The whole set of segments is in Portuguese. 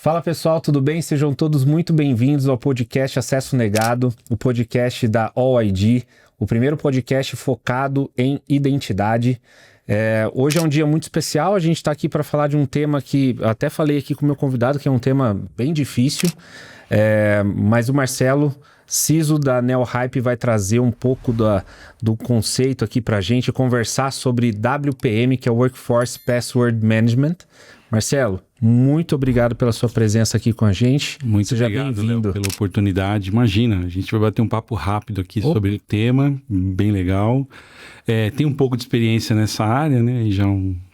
Fala pessoal, tudo bem? Sejam todos muito bem-vindos ao podcast Acesso Negado, o podcast da All-ID, o primeiro podcast focado em identidade. Hoje é um dia muito especial, a gente está aqui para falar de um tema que até falei aqui com o meu convidado, que é um tema bem difícil, mas o Marcelo Ciso da NeoHype vai trazer um pouco do conceito aqui para a gente, conversar sobre WPM, que é o Workforce Password Management. Marcelo, muito obrigado pela sua presença aqui com a gente. Muito Seja obrigado, bem-vindo. Léo, pela oportunidade. Imagina, a gente vai bater um papo rápido aqui sobre o tema, bem legal. Tem um pouco de experiência nessa área, né? Já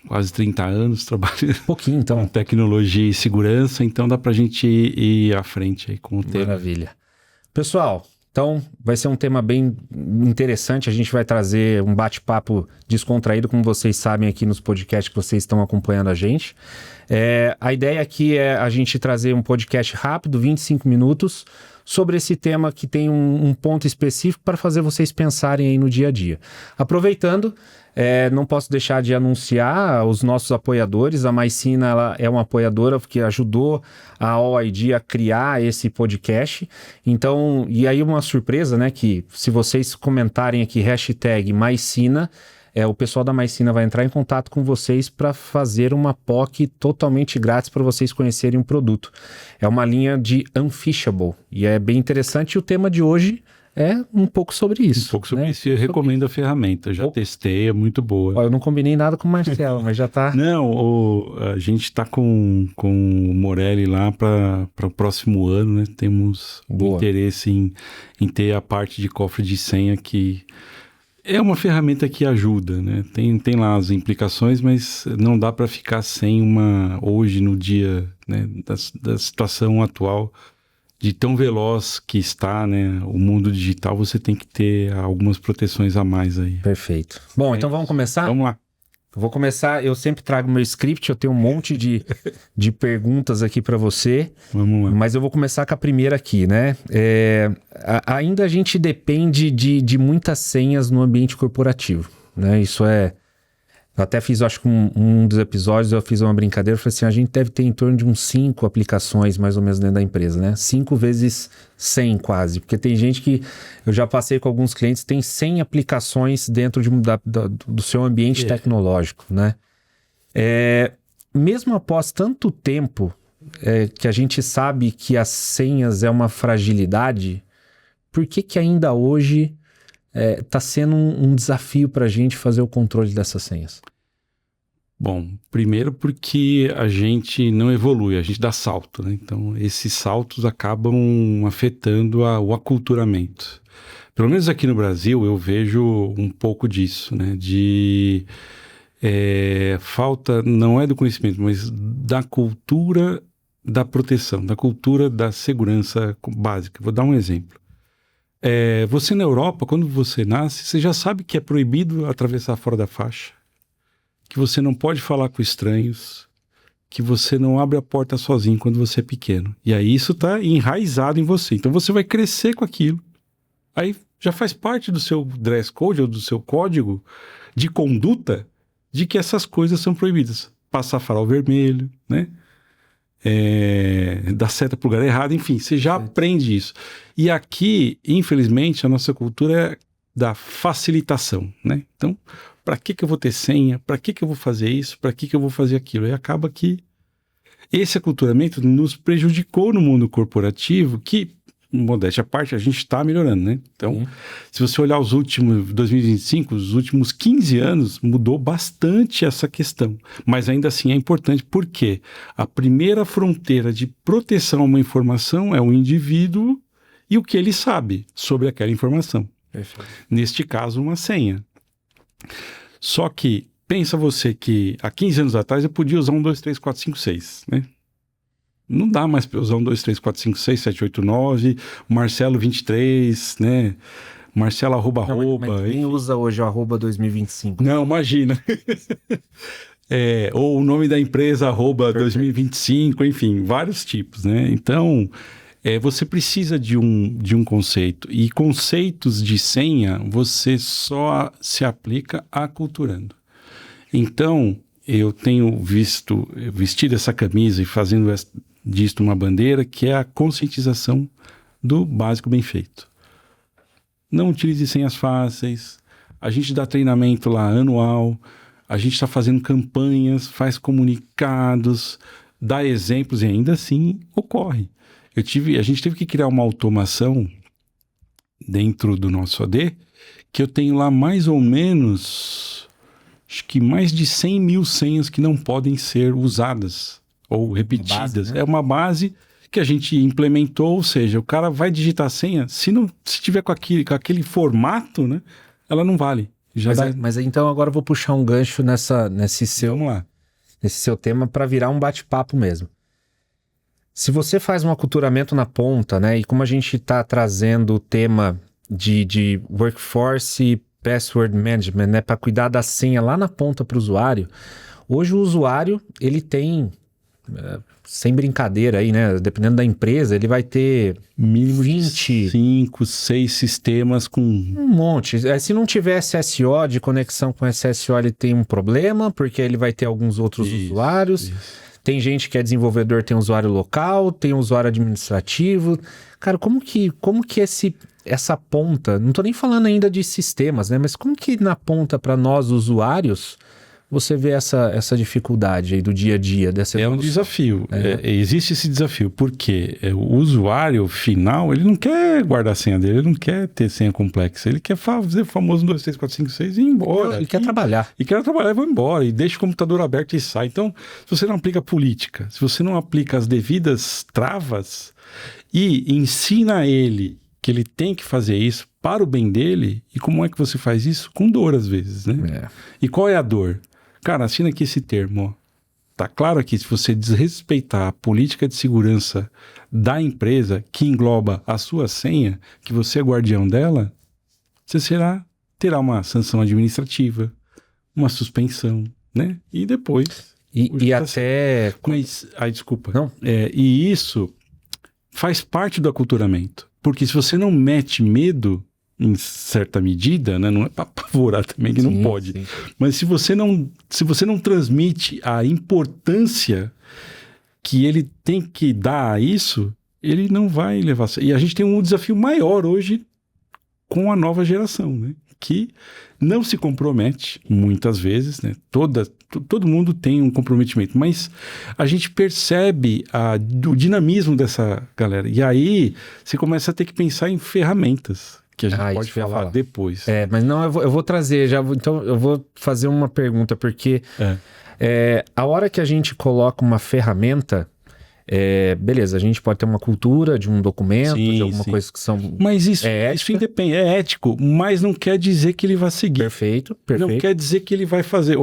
quase 30 anos trabalhando Pouquinho, então. com tecnologia e segurança, então dá pra gente ir à frente aí com o tema. Maravilha. Pessoal, então vai ser um tema bem interessante. A gente vai trazer um bate-papo descontraído, como vocês sabem aqui nos podcasts que vocês estão acompanhando a gente. A ideia aqui é a gente trazer um podcast rápido, 25 minutos, sobre esse tema que tem um ponto específico para fazer vocês pensarem aí no dia a dia. Aproveitando, não posso deixar de anunciar os nossos apoiadores. A Maicina, ela é uma apoiadora que ajudou a All-ID a criar esse podcast. Então, e aí uma surpresa, né, que se vocês comentarem aqui hashtag Maicina, o pessoal da Maicina vai entrar em contato com vocês para fazer uma POC totalmente grátis para vocês conhecerem o produto. É uma linha de Unfishable e é bem interessante. E o tema de hoje é um pouco sobre isso. Um pouco sobre isso. Eu recomendo a ferramenta. Já testei, é muito boa. Ó, eu não combinei nada com o Marcelo, mas já tá... Não, a gente está com o Morelli lá para o próximo ano, né? Temos interesse em ter a parte de cofre de senha que... É uma ferramenta que ajuda, né? Tem lá as implicações, mas não dá para ficar sem hoje no dia, né, da situação atual, de tão veloz que está, né, o mundo digital, você tem que ter algumas proteções a mais aí. Perfeito. Bom, então vamos começar? Vamos lá. Vou começar, eu sempre trago meu script, eu tenho um monte de perguntas aqui para você. Vamos lá. Mas eu vou começar com a primeira aqui, né? Ainda a gente depende de muitas senhas no ambiente corporativo, né? Isso eu até fiz, acho que um dos episódios eu fiz uma brincadeira, eu falei assim, a gente deve ter em torno de uns 5 aplicações mais ou menos dentro da empresa, né? 5 vezes 100 quase, porque tem gente que, eu já passei com alguns clientes, tem 100 aplicações dentro do seu ambiente tecnológico, né? Mesmo após tanto tempo que a gente sabe que as senhas é uma fragilidade, por que ainda hoje está sendo um desafio para a gente fazer o controle dessas senhas? Bom, primeiro porque a gente não evolui, a gente dá salto, né? Então, esses saltos acabam afetando o aculturamento. Pelo menos aqui no Brasil, eu vejo um pouco disso, né? Falta, não é do conhecimento, mas da cultura da proteção, da cultura da segurança básica. Vou dar um exemplo. Você na Europa, quando você nasce, você já sabe que é proibido atravessar fora da faixa, que você não pode falar com estranhos, que você não abre a porta sozinho quando você é pequeno. E aí isso está enraizado em você. Então você vai crescer com aquilo. Aí já faz parte do seu dress code ou do seu código de conduta de que essas coisas são proibidas. Passar farol vermelho, né? Dar seta para o lugar errado, enfim, você já aprende isso. E aqui, infelizmente, a nossa cultura é da facilitação, né? Então, para que eu vou ter senha? Para que eu vou fazer isso? Para que eu vou fazer aquilo? E acaba que esse aculturamento nos prejudicou no mundo corporativo, que, modéstia à parte, a gente está melhorando, né? Então, se você olhar os últimos, 2025, os últimos 15 anos, mudou bastante essa questão. Mas ainda assim é importante, porque a primeira fronteira de proteção a uma informação é o indivíduo e o que ele sabe sobre aquela informação. Perfeito. Neste caso, uma senha. Só que, pensa você que há 15 anos atrás eu podia usar 1, 2, 3, 4, 5, 6, né? Não dá mais para usar 1, 2, 3, 4, 5, 6, 7, 8, 9, Marcelo 23, né? Marcelo arroba. Quem usa hoje o arroba 2025? Não, imagina. Ou o nome da empresa arroba 2025, enfim, vários tipos, né? Então, você precisa de um conceito. E conceitos de senha, você só se aplica aculturando. Então, eu tenho vestido essa camisa e fazendo disto uma bandeira, que é a conscientização do básico bem feito. Não utilize senhas fáceis. A gente dá treinamento lá anual. A gente está fazendo campanhas, faz comunicados, dá exemplos e ainda assim ocorre. A gente teve que criar uma automação dentro do nosso AD, que eu tenho lá mais ou menos, acho que mais de 100 mil senhas que não podem ser usadas ou repetidas. Base, né? É uma base que a gente implementou, ou seja, o cara vai digitar a senha, se tiver com aquele formato, né, ela não vale. Mas então agora eu vou puxar um gancho nesse seu tema para virar um bate-papo mesmo. Se você faz um aculturamento na ponta, né? E como a gente está trazendo o tema de workforce password management, né? Para cuidar da senha lá na ponta para o usuário. Hoje o usuário, ele tem, sem brincadeira aí, né? Dependendo da empresa, ele vai ter mínimo 20... 5, 6 sistemas com... Um monte. Se não tiver SSO, de conexão com SSO, ele tem um problema, porque ele vai ter alguns outros usuários. Tem gente que é desenvolvedor, tem usuário local, tem usuário administrativo. Cara, como que essa ponta, não tô nem falando ainda de sistemas, né? Mas como que na ponta para nós, usuários, você vê essa dificuldade aí do dia a dia dessa evolução? É um desafio. Existe esse desafio, porque o usuário final, ele não quer guardar a senha dele, ele não quer ter senha complexa, ele quer fazer o famoso 1, 2, 3, 4, 5, 6 e ir embora. Ele quer trabalhar. E quer trabalhar e vai embora, e deixa o computador aberto e sai. Então, se você não aplica política, se você não aplica as devidas travas e ensina a ele que ele tem que fazer isso para o bem dele, e como é que você faz isso? Com dor, às vezes, né? E qual é a dor? Cara, assina aqui esse termo, ó. Tá claro aqui, se você desrespeitar a política de segurança da empresa, que engloba a sua senha, que você é guardião dela, você terá uma sanção administrativa, uma suspensão, né? E depois... E até... Mas, desculpa. Não? E isso faz parte do aculturamento. Porque se você não mete medo, em certa medida, né? Não é para apavorar também, que não pode. Sim. Mas se você não transmite a importância que ele tem que dar a isso, ele não vai levar... E a gente tem um desafio maior hoje com a nova geração, né? Que não se compromete muitas vezes, né? Todo mundo tem um comprometimento, mas a gente percebe o dinamismo dessa galera. E aí você começa a ter que pensar em ferramentas, que a gente pode falar depois. Mas não, eu vou trazer, então eu vou fazer uma pergunta, porque a hora que a gente coloca uma ferramenta, beleza, a gente pode ter uma cultura de um documento, de alguma coisa que são... Mas isso independe, é ético, mas não quer dizer que ele vai seguir. Perfeito. Não quer dizer que ele vai fazer.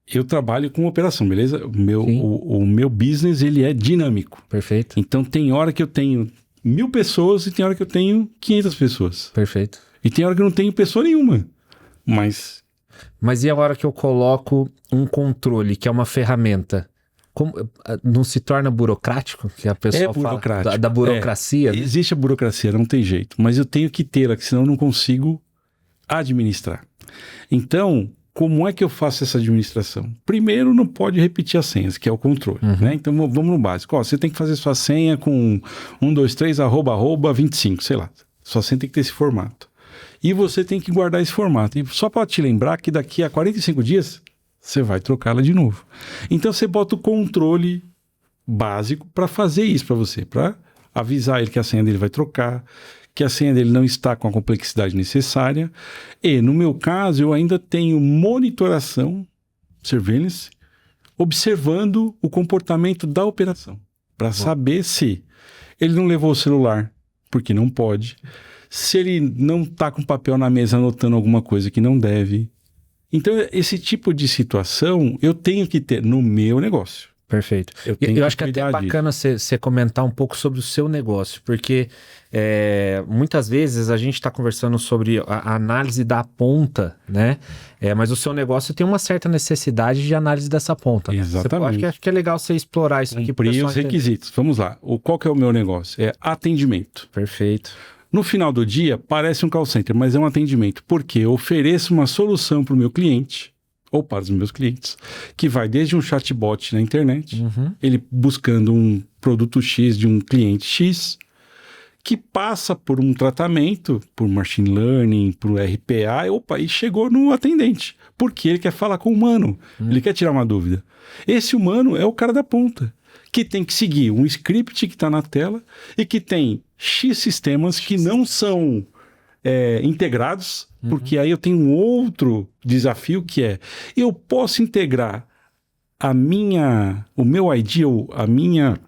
Eu trabalho com operação, beleza? O meu business, ele é dinâmico. Perfeito. Então tem hora que eu tenho 1000 pessoas e tem hora que eu tenho 500 pessoas. Perfeito. E tem hora que eu não tenho pessoa nenhuma. Mas e a hora que eu coloco um controle, que é uma ferramenta, não se torna burocrático? Que a pessoa fala da burocracia? Né? Existe a burocracia, não tem jeito. Mas eu tenho que ter, senão eu não consigo administrar. Então, como é que eu faço essa administração? Primeiro, não pode repetir as senhas, que é o controle. Né? Então, vamos no básico. Você tem que fazer sua senha com 123 @ 25, sei lá. Sua senha tem que ter esse formato. E você tem que guardar esse formato. E só para te lembrar que daqui a 45 dias, você vai trocá-la de novo. Então, você bota o controle básico para fazer isso para você, para avisar ele que a senha dele vai trocar, que a senha dele não está com a complexidade necessária. E, no meu caso, eu ainda tenho monitoração, surveillance, observando o comportamento da operação, para saber se ele não levou o celular, porque não pode, se ele não está com papel na mesa anotando alguma coisa que não deve. Então, esse tipo de situação eu tenho que ter no meu negócio. Perfeito. Eu acho que até é bacana você comentar um pouco sobre o seu negócio, porque muitas vezes a gente está conversando sobre a análise da ponta, né? Mas o seu negócio tem uma certa necessidade de análise dessa ponta. Né? Exatamente. Acho que é legal você explorar isso aqui. Cumprir os requisitos. Vamos lá. Qual que é o meu negócio? É atendimento. Perfeito. No final do dia, parece um call center, mas é um atendimento. Porque eu ofereço uma solução para o meu cliente ou para os meus clientes, que vai desde um chatbot na internet, ele buscando um produto X de um cliente X, que passa por um tratamento, por machine learning, por RPA, e chegou no atendente, porque ele quer falar com o humano, ele quer tirar uma dúvida. Esse humano é o cara da ponta, que tem que seguir um script que está na tela e que tem X sistemas que não são integrados, porque aí eu tenho um outro desafio que é, eu posso integrar o meu ID, ou a minha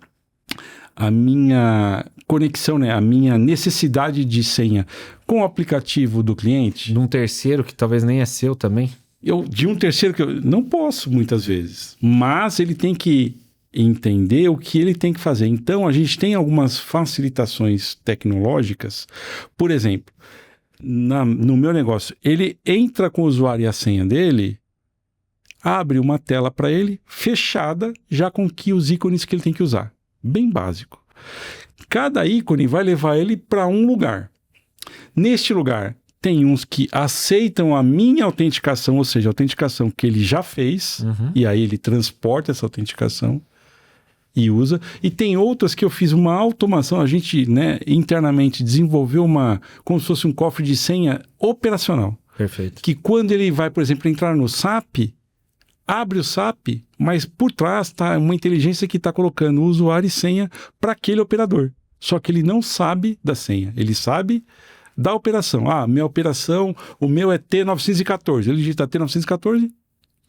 conexão, né, a minha necessidade de senha com o aplicativo do cliente. De um terceiro que talvez nem é seu também. De um terceiro que eu não posso muitas vezes, mas ele tem que entender o que ele tem que fazer. Então, a gente tem algumas facilitações tecnológicas. Por exemplo, no meu negócio, ele entra com o usuário e a senha dele, abre uma tela para ele, fechada, já com os ícones que ele tem que usar. Bem básico. Cada ícone vai levar ele para um lugar. Neste lugar, tem uns que aceitam a minha autenticação, ou seja, a autenticação que ele já fez, e aí ele transporta essa autenticação e usa. E tem outras que eu fiz uma automação, a gente, né, internamente desenvolveu como se fosse um cofre de senha operacional. Perfeito. Que quando ele vai, por exemplo, entrar no SAP, abre o SAP, mas por trás está uma inteligência que está colocando o usuário e senha para aquele operador. Só que ele não sabe da senha, ele sabe da operação. Minha operação, o meu é T914. Ele digita T914,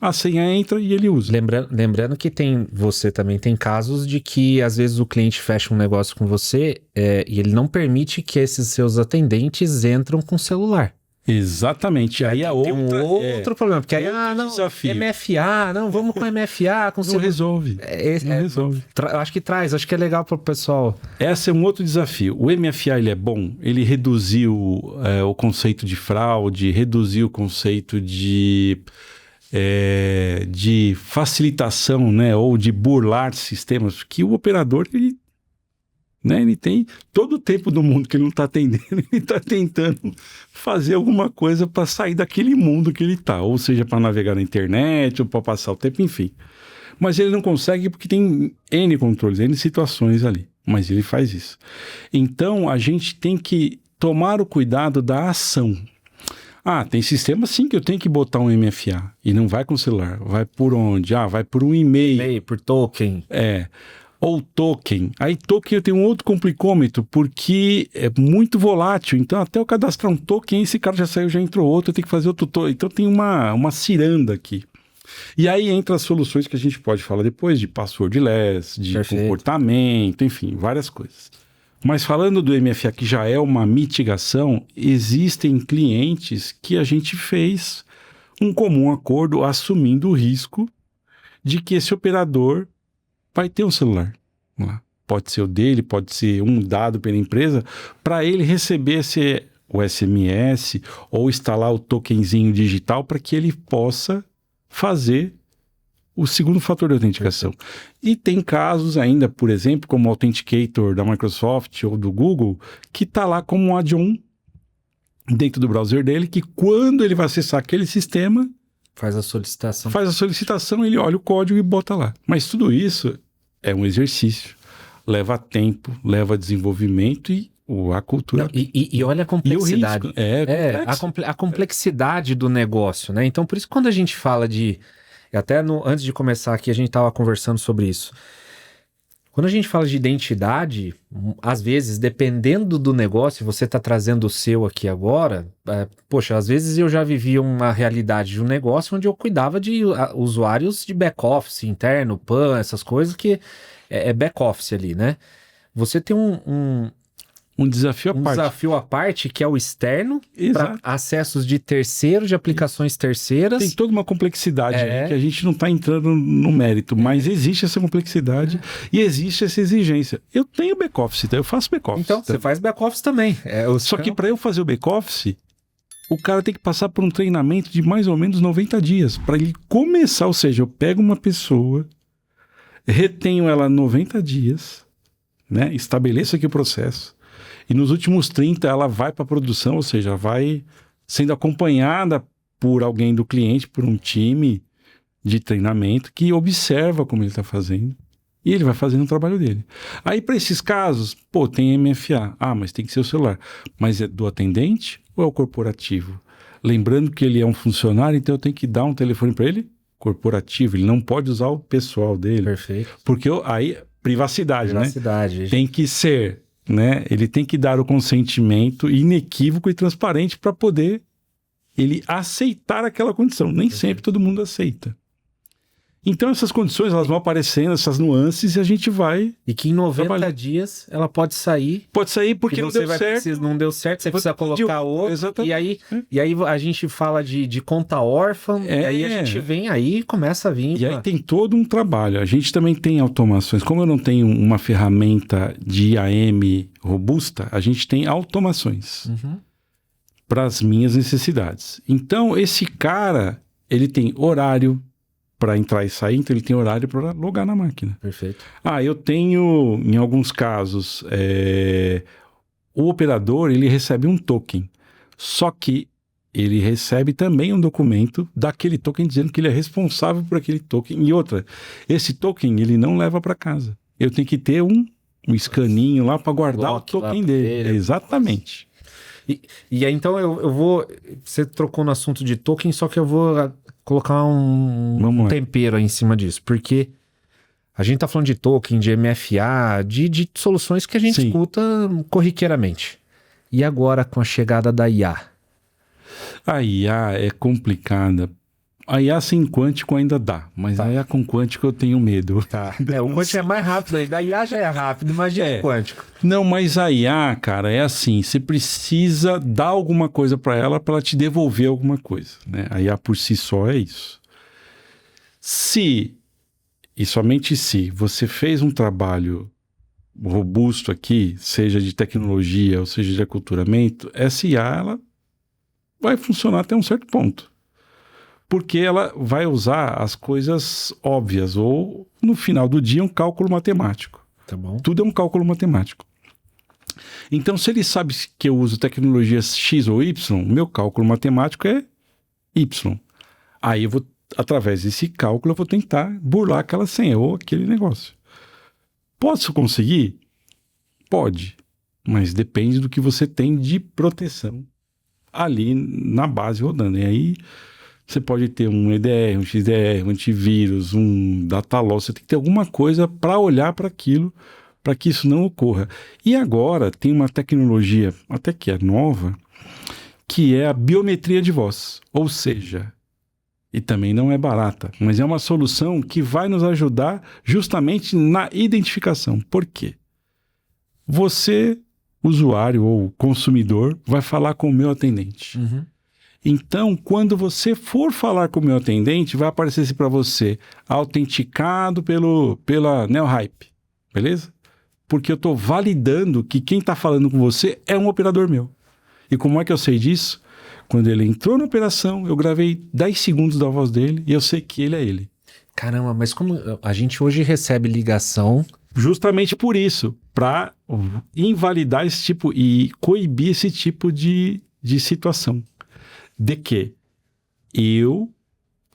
a senha entra e ele usa. Lembrando que você também tem casos de que às vezes o cliente fecha um negócio com você e ele não permite que esses seus atendentes entram com celular. Exatamente. Aí tem um outro problema, porque aí, desafio. MFA, vamos com MFA, com não resolve. Não resolve. Acho que é legal para o pessoal. Esse é um outro desafio. O MFA, ele é bom, ele reduziu o conceito de fraude, reduziu o conceito de facilitação, né, ou de burlar sistemas, que o operador, ele tem todo o tempo do mundo que ele não está atendendo, ele está tentando fazer alguma coisa para sair daquele mundo que ele está, ou seja, para navegar na internet, ou para passar o tempo, enfim. Mas ele não consegue porque tem N controles, N situações ali, mas ele faz isso. Então, a gente tem que tomar o cuidado da ação. Tem sistema sim que eu tenho que botar um MFA, e não vai com o celular, vai por onde? Vai por um e-mail. Por token. Ou token. Aí token eu tenho um outro complicômetro, porque é muito volátil. Então, até eu cadastrar um token, esse cara já saiu, já entrou outro, eu tenho que fazer outro token. Então, tem uma ciranda aqui. E aí entra as soluções que a gente pode falar depois, de passwordless, de Perfeito. Comportamento, enfim, várias coisas. Mas falando do MFA, que já é uma mitigação, existem clientes que a gente fez um comum acordo assumindo o risco de que esse operador vai ter um celular. Pode ser o dele, pode ser um dado pela empresa, para ele receber o SMS ou instalar o tokenzinho digital para que ele possa fazer o segundo fator de autenticação. E tem casos ainda, por exemplo, como o Authenticator da Microsoft ou do Google, que está lá como um add-on dentro do browser dele, que quando ele vai acessar aquele sistema, faz a solicitação, ele olha o código e bota lá. Mas tudo isso é um exercício, leva tempo, leva desenvolvimento e a cultura. E olha a complexidade. A complexidade do negócio, né? Então, por isso, quando a gente fala antes de começar aqui, a gente estava conversando sobre isso. Quando a gente fala de identidade, às vezes, dependendo do negócio, você está trazendo o seu aqui agora, às vezes eu já vivi uma realidade de um negócio onde eu cuidava de usuários de back-office interno, PAN, essas coisas que é back-office ali, né? Você tem um desafio à parte, que é o externo, para acessos de terceiros, de aplicações terceiras. Tem toda uma complexidade aí que a gente não está entrando no mérito, mas existe essa complexidade e existe essa exigência. Eu tenho back-office, eu faço back-office. Então, você faz back-office também. Só que para eu fazer o back-office, o cara tem que passar por um treinamento de mais ou menos 90 dias, para ele começar, ou seja, eu pego uma pessoa, retenho ela 90 dias, né? Estabeleço aqui o processo, e nos últimos 30 ela vai para a produção, ou seja, vai sendo acompanhada por alguém do cliente, por um time de treinamento que observa como ele está fazendo e ele vai fazendo o trabalho dele. Aí, para esses casos, tem MFA. Ah, mas tem que ser o celular. Mas é do atendente ou é o corporativo? Lembrando que ele é um funcionário, então eu tenho que dar um telefone para ele corporativo. Ele não pode usar o pessoal dele. Perfeito. Porque aí, privacidade, né? Tem que ser, né? Ele tem que dar o consentimento inequívoco e transparente para poder ele aceitar aquela condição. Nem sempre todo mundo aceita. Então essas condições, elas vão aparecendo, essas nuances, e a gente vai... E que em 90 dias ela pode sair... Pode sair porque não deu certo. Não deu certo, você precisa colocar outro. Exatamente. E aí a gente fala de conta órfã, e aí a gente vem aí e começa a vir... E aí tem todo um trabalho. A gente também tem automações. Como eu não tenho uma ferramenta de IAM robusta, a gente tem automações para as minhas necessidades. Então esse cara, ele tem horário para entrar e sair, então ele tem horário para logar na máquina. Perfeito. Eu tenho, em alguns casos, o operador, ele recebe um token, só que ele recebe também um documento daquele token dizendo que ele é responsável por aquele token. E outra, esse token ele não leva para casa. Eu tenho que ter um escaninho lá para guardar o token dele. Exatamente. E aí, então, eu vou... Você trocou no assunto de token, só que eu vou colocar um tempero aí em cima disso. Porque a gente tá falando de token, de MFA, de soluções que a gente escuta corriqueiramente. E agora, com a chegada da IA? A IA é complicada. A IA sem quântico ainda dá, mas a IA com quântico eu tenho medo. O quântico é mais rápido ainda. A IA já é rápido, imagina o quântico. Não, mas a IA, cara, é assim, você precisa dar alguma coisa para ela te devolver alguma coisa, né? A IA por si só é isso. Se, e somente se, você fez um trabalho robusto aqui, seja de tecnologia ou seja de aculturamento, essa IA, ela vai funcionar até um certo ponto. Porque ela vai usar as coisas óbvias, ou no final do dia um cálculo matemático. Tá bom. Tudo é um cálculo matemático. Então, se ele sabe que eu uso tecnologia X ou Y, meu cálculo matemático é Y. Aí eu vou, através desse cálculo, eu vou tentar burlar aquela senha ou aquele negócio. Posso conseguir? Pode. Mas depende do que você tem de proteção ali na base rodando. E aí... Você pode ter um EDR, um XDR, um antivírus, um data loss. Você tem que ter alguma coisa para olhar para aquilo, para que isso não ocorra. E agora tem uma tecnologia, até que é nova, que é a biometria de voz. Ou seja, e também não é barata, mas é uma solução que vai nos ajudar justamente na identificação. Por quê? Você, usuário ou consumidor, vai falar com o meu atendente. Então, quando você for falar com o meu atendente, vai aparecer assim para você, autenticado pela NeoHype, beleza? Porque eu estou validando que quem está falando com você é um operador meu. E como é que eu sei disso? Quando ele entrou na operação, eu gravei 10 segundos da voz dele e eu sei que ele é ele. Caramba, mas como a gente hoje recebe ligação... Justamente por isso, para invalidar esse tipo e coibir esse tipo de situação. De que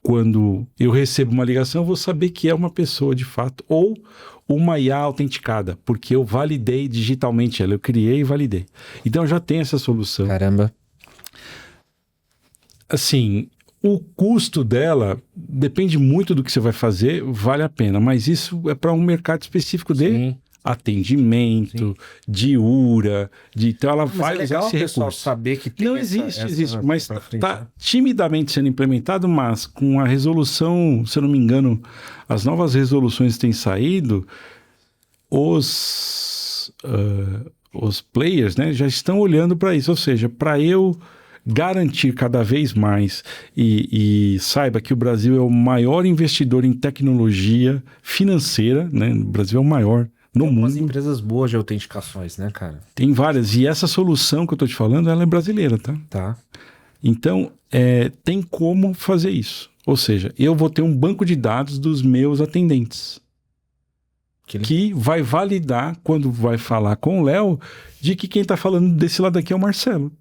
quando eu recebo uma ligação, eu vou saber que é uma pessoa de fato, ou uma IA autenticada, porque eu validei digitalmente ela, eu criei e validei. Então eu já tenho essa solução. Caramba. Assim, o custo dela depende muito do que você vai fazer, vale a pena, mas isso é para um mercado específico de atendimento, de URA, então ela vai usar esse recurso. Saber que tem não existe, mas está timidamente sendo implementado, mas com a resolução, se eu não me engano, as novas resoluções que têm saído, os players, né, já estão olhando para isso, ou seja, para eu garantir cada vez mais e saiba que o Brasil é o maior investidor em tecnologia financeira, né, o Brasil é o maior no mundo. Tem empresas boas de autenticações, né, cara? Tem várias. E essa solução que eu tô te falando, ela é brasileira, tá? Tá. Então, tem como fazer isso. Ou seja, eu vou ter um banco de dados dos meus atendentes. Que vai validar, quando vai falar com o Léo, de que quem tá falando desse lado aqui é o Marcelo.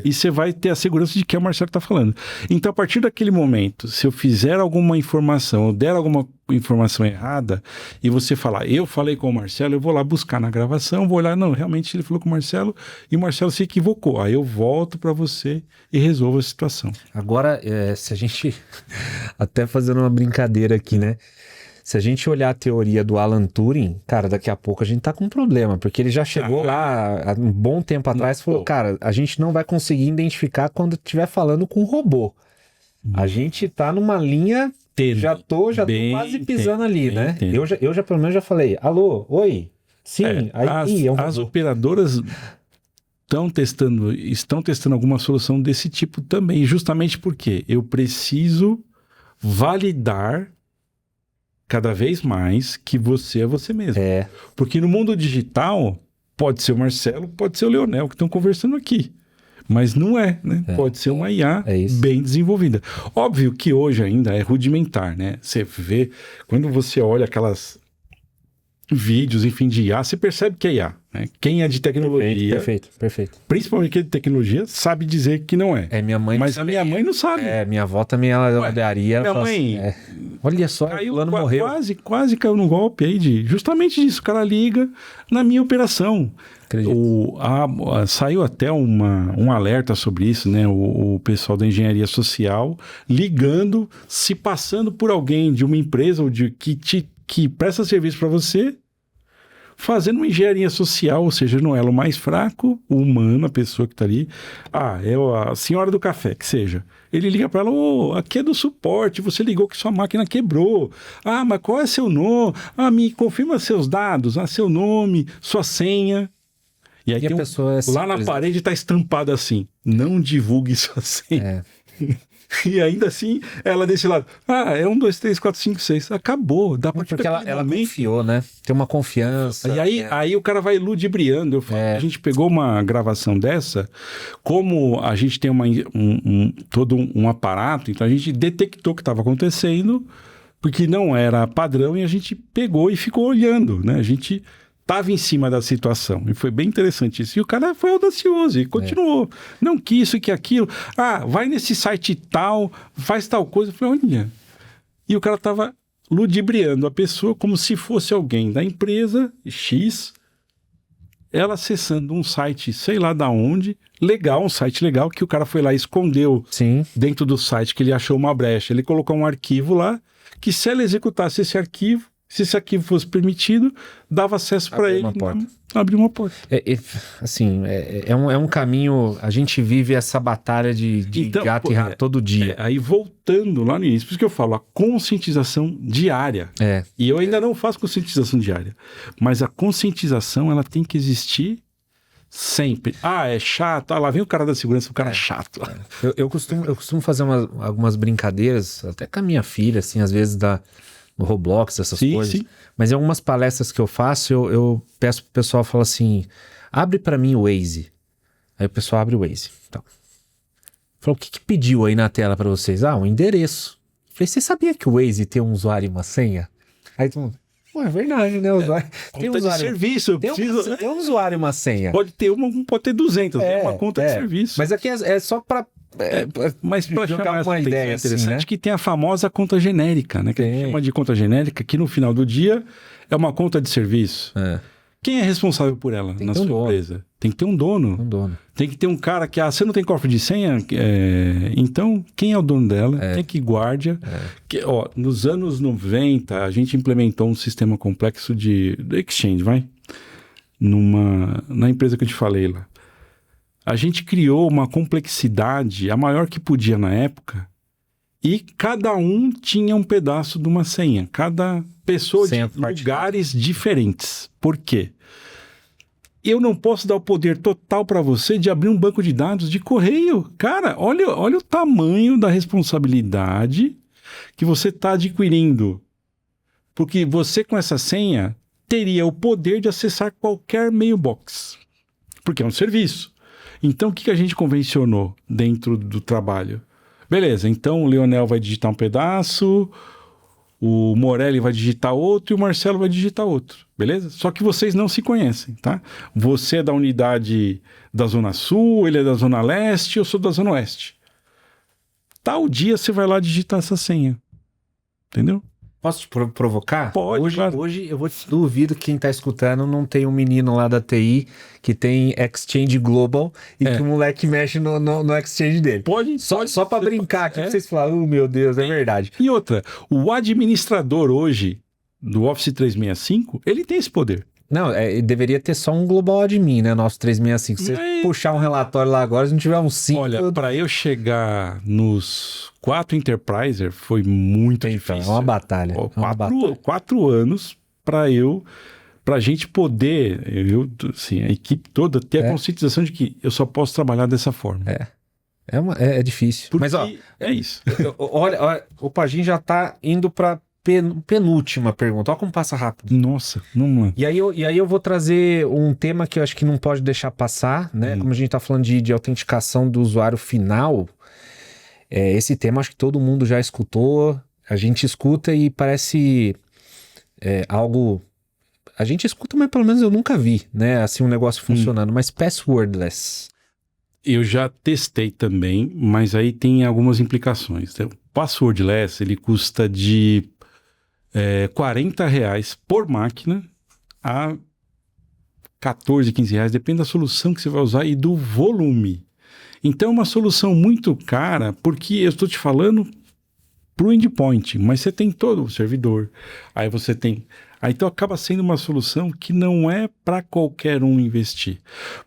E você vai ter a segurança de que é o Marcelo que está falando. Então, a partir daquele momento, se eu fizer alguma informação ou der alguma informação errada e você falar, eu falei com o Marcelo, eu vou lá buscar na gravação, vou olhar, não, realmente ele falou com o Marcelo e o Marcelo se equivocou. Aí eu volto para você e resolvo a situação. Agora, se a gente... Até fazendo uma brincadeira aqui, né? Se a gente olhar a teoria do Alan Turing, cara, daqui a pouco a gente tá com um problema, porque ele já chegou lá há um bom tempo atrás e falou, cara, a gente não vai conseguir identificar quando estiver falando com um robô. A gente tá numa linha, já tô quase pisando ali, né? Eu já pelo menos já falei, alô, oi, sim, as operadoras estão testando alguma solução desse tipo também, justamente porque eu preciso validar cada vez mais que você é você mesmo. Porque no mundo digital, pode ser o Marcelo, pode ser o Leonel que estão conversando aqui. Mas não é, né? Pode ser uma IA bem desenvolvida. Óbvio que hoje ainda é rudimentar, né? Você vê, quando você olha aquelas vídeos, enfim, de IA, você percebe que é IA. Né? Quem é de tecnologia... Perfeito. Principalmente quem é de tecnologia, sabe dizer que não é. Minha mãe... Mas a minha mãe não sabe. Minha avó também, ela olharia... Minha mãe... olha só, o fulano morreu. Quase caiu no golpe aí justamente disso. O cara liga na minha operação. Saiu até um alerta sobre isso, né? O pessoal da engenharia social ligando, se passando por alguém de uma empresa ou que presta serviço para você, fazendo uma engenharia social, ou seja, no elo mais fraco, o humano, a pessoa que está ali. É a senhora do café, que seja. Ele liga para ela, aqui é do suporte, você ligou que sua máquina quebrou. Mas qual é seu nome? Me confirma seus dados, seu nome, sua senha. E aí a pessoa lá na parede está estampado assim, não divulgue sua senha. E ainda assim, ela desse lado, é 1, 2, 3, 4, 5, 6. Acabou. Dá pra porque ela confiou, né? Tem uma confiança. E aí o cara vai ludibriando. A gente pegou uma gravação dessa, como a gente tem todo um aparato, então a gente detectou o que estava acontecendo, porque não era padrão, e a gente pegou e ficou olhando, né? A gente estava em cima da situação. E foi bem interessante isso. E o cara foi audacioso e continuou. Não que isso, que aquilo. Vai nesse site tal, faz tal coisa. Eu falei, olha. E o cara estava ludibriando a pessoa como se fosse alguém da empresa X, ela acessando um site, sei lá da onde, legal, um site legal, que o cara foi lá e escondeu dentro do site, que ele achou uma brecha. Ele colocou um arquivo lá, que se ela executasse esse arquivo, se esse arquivo fosse permitido, dava acesso para ele. Abriu uma porta. É um caminho... A gente vive essa batalha de gato e rato todo dia. Aí voltando lá no início, por isso que eu falo, a conscientização diária. E eu ainda não faço conscientização diária. Mas a conscientização, ela tem que existir sempre. É chato. Lá vem o cara da segurança, o cara é chato. Eu costumo fazer algumas brincadeiras, até com a minha filha, assim, às vezes no Roblox, essas coisas. Sim. Mas em algumas palestras que eu faço, eu peço pro pessoal, falo assim, abre para mim o Waze. Aí o pessoal abre o Waze. Então, falou, o que pediu aí na tela para vocês? Um endereço. Falei, você sabia que o Waze tem um usuário e uma senha? Aí todo mundo, é verdade, né? Tem um usuário de serviço. Tem um usuário e uma senha. Pode ter pode ter 200. É uma conta de serviço. Mas aqui é só para... mas para chamar uma ideia interessante, assim, né? que tem a famosa conta genérica, né? Que a gente chama de conta genérica, que no final do dia é uma conta de serviço. Quem é responsável por ela na sua empresa? Tem que ter um dono. Tem que ter um cara que, você não tem cofre de senha? Então, quem é o dono dela? Quem que guarda? Nos anos 90, a gente implementou um sistema complexo de exchange, na empresa que eu te falei lá. A gente criou uma complexidade, a maior que podia na época, e cada um tinha um pedaço de uma senha. Cada pessoa de lugares diferentes. Por quê? Eu não posso dar o poder total para você de abrir um banco de dados de correio. Cara, olha o tamanho da responsabilidade que você está adquirindo. Porque você, com essa senha, teria o poder de acessar qualquer mailbox. Porque é um serviço. Então, o que a gente convencionou dentro do trabalho? Beleza, então o Leonel vai digitar um pedaço, o Morelli vai digitar outro e o Marcelo vai digitar outro. beleza? Só que vocês não se conhecem, tá? Você é da unidade da Zona Sul, ele é da Zona Leste, eu sou da Zona Oeste. Tal dia você vai lá digitar essa senha. Entendeu? Posso te provocar? Pode, claro. Hoje eu vou te duvido que quem tá escutando não tem um menino lá da TI que tem Exchange Global e que o moleque mexe no Exchange dele. Pode. Só pra brincar aqui, pra vocês falarem, meu Deus, é verdade. E outra, o administrador hoje do Office 365, ele tem esse poder. Não, deveria ter só um Global Admin, né? Nosso 365. Se você puxar um relatório lá agora, se não tiver uns 5... Olha, para eu chegar nos 4 Enterpriser foi muito difícil. É uma batalha. 4 anos pra gente poder, assim, a equipe toda ter a conscientização de que eu só posso trabalhar dessa forma. É difícil. Porque mas, ó, é isso. Olha, o Pagim já tá indo pra penúltima pergunta. Olha como passa rápido. Nossa, não. E aí eu vou trazer um tema que eu acho que não pode deixar passar, né? Como a gente tá falando de autenticação do usuário final, esse tema acho que todo mundo já escutou. A gente escuta e parece algo... A gente escuta, mas pelo menos eu nunca vi, né? Assim, um negócio funcionando. Mas passwordless. Eu já testei também, mas aí tem algumas implicações. O passwordless, ele custa de R$40 por máquina a 14, 15 reais, depende da solução que você vai usar e do volume. Então é uma solução muito cara, porque eu estou te falando para o endpoint, mas você tem todo o servidor, aí você tem... Aí, então acaba sendo uma solução que não é para qualquer um investir,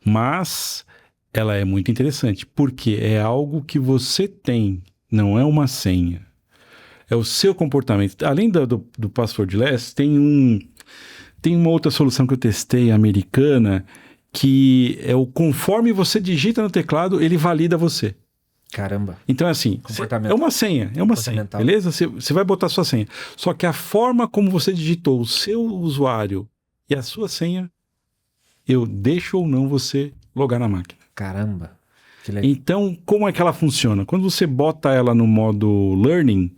mas ela é muito interessante, porque é algo que você tem, não é uma senha. É o seu comportamento. Além do passwordless, tem uma outra solução que eu testei, americana, que é o conforme você digita no teclado, ele valida você. Caramba. Então é assim, é uma senha, beleza? Você vai botar a sua senha. Só que a forma como você digitou o seu usuário e a sua senha, eu deixo ou não você logar na máquina. Caramba. Que legal. Então, como é que ela funciona? Quando você bota ela no modo learning,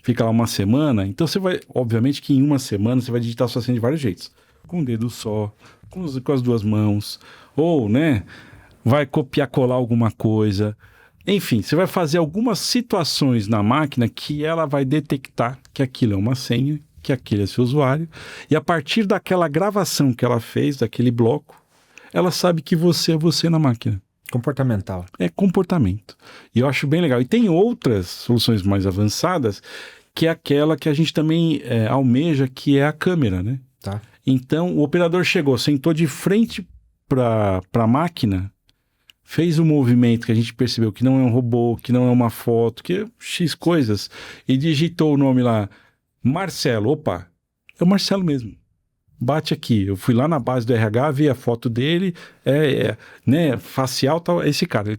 fica lá uma semana, então você vai, obviamente que em uma semana você vai digitar a sua senha de vários jeitos. Com o dedo só, com as duas mãos, ou, né, vai copiar, colar alguma coisa. Enfim, você vai fazer algumas situações na máquina que ela vai detectar que aquilo é uma senha, que aquele é seu usuário, e a partir daquela gravação que ela fez, daquele bloco, ela sabe que você é você na máquina. Comportamental. É comportamento. E eu acho bem legal. E tem outras soluções mais avançadas, que é aquela que a gente também almeja, que é a câmera, né? Tá. Então, o operador chegou, sentou de frente para a máquina, fez um movimento que a gente percebeu que não é um robô, que não é uma foto, que é X coisas, e digitou o nome lá, Marcelo. Opa, é o Marcelo mesmo. Bate aqui. Eu fui lá na base do RH, vi a foto dele, né, facial, tal. Esse cara, ele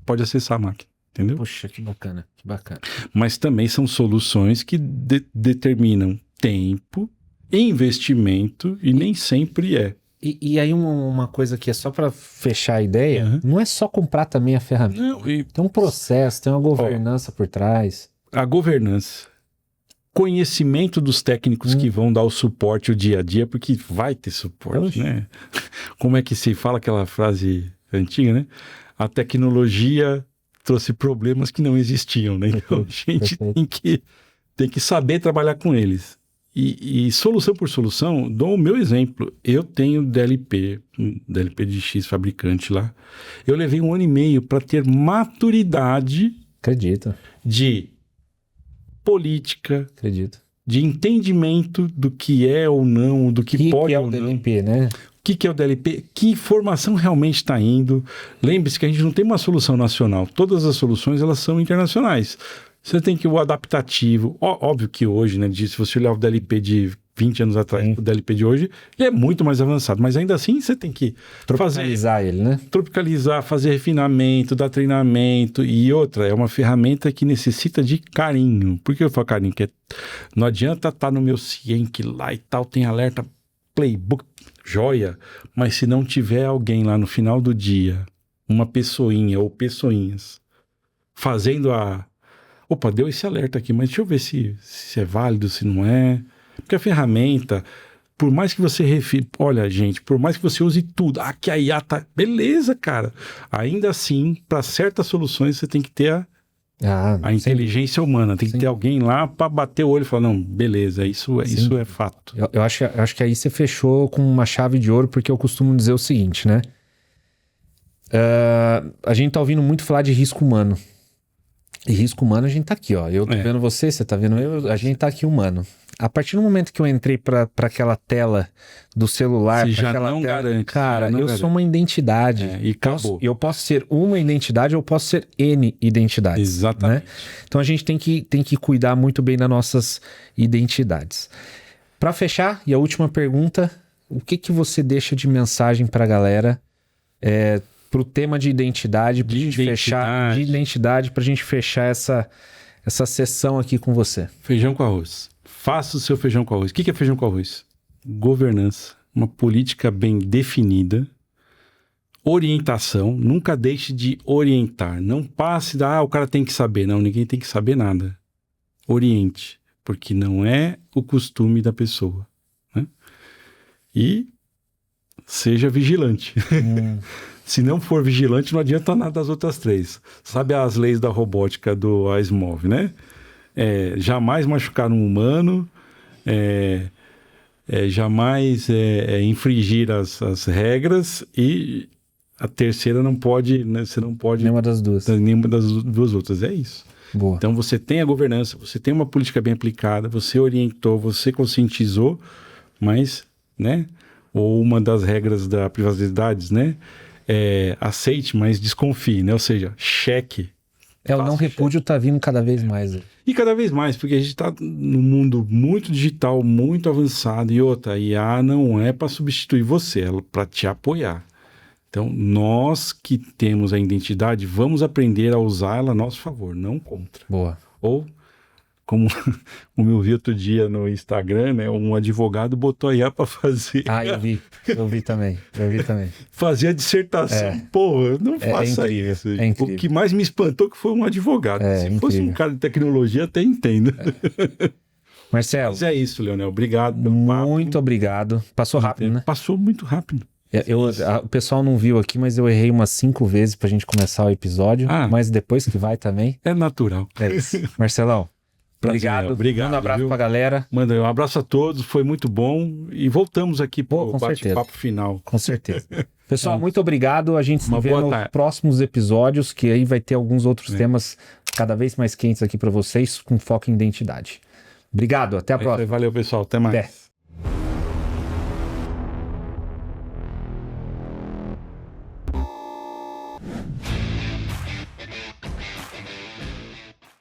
pode acessar a máquina, entendeu? Poxa, que bacana, que bacana. Mas também são soluções que determinam tempo, investimento, e nem sempre é. E aí uma coisa que é só para fechar a ideia, não é só comprar também a ferramenta. Não, tem um processo, tem uma governança por trás. A governança, conhecimento dos técnicos que vão dar o suporte o dia a dia, porque vai ter suporte, né? Como é que se fala aquela frase antiga, né? A tecnologia trouxe problemas que não existiam, né? Então a gente tem que saber trabalhar com eles. E solução por solução, dou o meu exemplo. Eu tenho DLP de X fabricante lá. Eu levei 1 ano e meio para ter maturidade. Acredito. De política. Acredito. De entendimento do que é ou não, do que pode ou não. O que é o DLP, né? O que é o DLP? Que informação realmente está indo? Lembre-se que a gente não tem uma solução nacional. Todas as soluções, elas são internacionais. Você tem que o adaptativo, óbvio que hoje, né, se você olhar o DLP de 20 anos atrás, o DLP de hoje, ele é muito mais avançado, mas ainda assim você tem que tropicalizar ele, né? Tropicalizar, fazer refinamento, dar treinamento, e outra, é uma ferramenta que necessita de carinho. Por que eu falo carinho? Porque não adianta estar no meu Cienc lá e tal, tem alerta, playbook, joia, mas se não tiver alguém lá no final do dia, uma pessoinha ou pessoinhas, fazendo opa, deu esse alerta aqui, mas deixa eu ver se é válido, se não é. Porque a ferramenta, por mais que você refira, olha, gente, por mais que você use tudo, que a IA tá, beleza, cara. Ainda assim, para certas soluções você tem que ter a inteligência humana, tem que ter alguém lá para bater o olho e falar, não, beleza, isso é fato. Eu acho que aí você fechou com uma chave de ouro, porque eu costumo dizer o seguinte, né? A gente tá ouvindo muito falar de risco humano. E risco humano a gente tá aqui, ó. Eu tô vendo você tá vendo eu, a gente tá aqui humano. A partir do momento que eu entrei pra aquela tela do celular, você já aquela não tela, garante. cara, eu sou uma identidade. E acabou. Eu posso ser uma identidade ou eu posso ser N identidades. Exatamente. Né? Então a gente tem que cuidar muito bem das nossas identidades. Pra fechar, e a última pergunta, o que você deixa de mensagem pra galera pro tema de identidade, pra gente fechar, de identidade, pra gente fechar essa sessão aqui com você? Feijão com arroz. Faça o seu feijão com arroz. O que é feijão com arroz? Governança, uma política bem definida, orientação, nunca deixe de orientar. Não passe o cara tem que saber. Não, ninguém tem que saber nada. Oriente, porque não é o costume da pessoa. Né? E seja vigilante. Se não for vigilante, não adianta nada das outras três. Sabe as leis da robótica do Asimov, né? Jamais machucar um humano, jamais infringir as regras, e a terceira não pode, né? Você não pode... Nenhuma das duas. Nenhuma das duas outras, é isso. Boa. Então você tem a governança, você tem uma política bem aplicada, você orientou, você conscientizou, mas, né? Ou uma das regras da privacidade, né? Aceite, mas desconfie, né? Ou seja, cheque. O não repúdio tá vindo cada vez mais. E cada vez mais, porque a gente está num mundo muito digital, muito avançado, e outra, a IA não é para substituir você, é para te apoiar. Então, nós que temos a identidade, vamos aprender a usar ela a nosso favor, não contra. Boa. Ou, como eu vi outro dia no Instagram, né, um advogado botou a IA para fazer... Eu vi também. Fazer a dissertação. Pô, não faça isso. O que mais me espantou que foi um advogado. Se fosse um cara de tecnologia, até entendo. Marcelo. Mas é isso, Leonel. Obrigado. Muito obrigado. Passou rápido, né? Passou muito rápido. O pessoal não viu aqui, mas eu errei umas 5 vezes pra gente começar o episódio. Mas depois que vai também. É natural. Isso. Marcelão. Obrigado. Manda um abraço pra galera. Manda um abraço a todos, foi muito bom. E voltamos aqui pro bate-papo final. Com certeza. Pessoal, muito obrigado. A gente se vê nos próximos episódios, que aí vai ter alguns outros temas cada vez mais quentes aqui pra vocês, com foco em identidade. Obrigado, até a próxima. Valeu, pessoal. Até mais.